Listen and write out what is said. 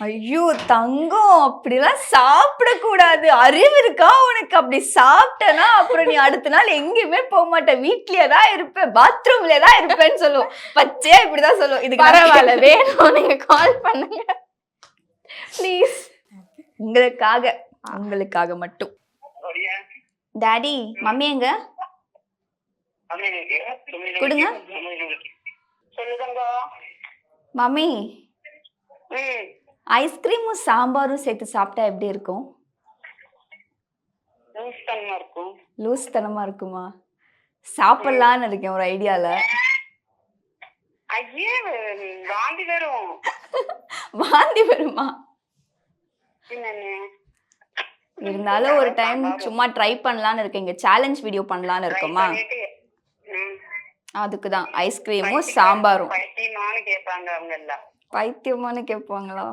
ஐயோ தங்கம், அப்படிலாம் சாப்பிடக்கூடாது. அறிவு இருக்கா உனக்கு? அப்படி சாப்பிட்டனா அப்புறம் நீ அடுத்த நாள் எங்கேயுமே போக மாட்ட, வீட்லயே தான் இருப்ப, பாத்ரூம்ல தான் இருப்பேன்னு சொல்லும். பச்சையா இப்படிதான் சொல்லும். இதுக்கு பரவாயில்ல, வேணும் நீங்க கால் பண்ணுங்க ப்ளீஸ். உங்களுக்காக மட்டும். டாடி, மம்மி எங்க? கொடுங்க. மம்மி, ஐஸ்கிரீமும் சாம்பாரும் சேர்த்து சாப்பிட்டா எப்படி இருக்கும்? லூஸ் தனமா இருக்குமா? சாப்பிடலான்னு இருக்கேன் ஒரு ஐடியால. வாந்தி வருமா? இருந்தாலும் ஒரு டைம் சும்மா ட்ரை பண்ணலான்னு இருக்கேன். இங்க சேலஞ்ச் வீடியோ பண்ணலான்னு இருக்கோமா? அதுக்கு தான் ஐஸ்கிரீமும் சாம்பாரும். பைத்தியமானு கேட்பாங்களா?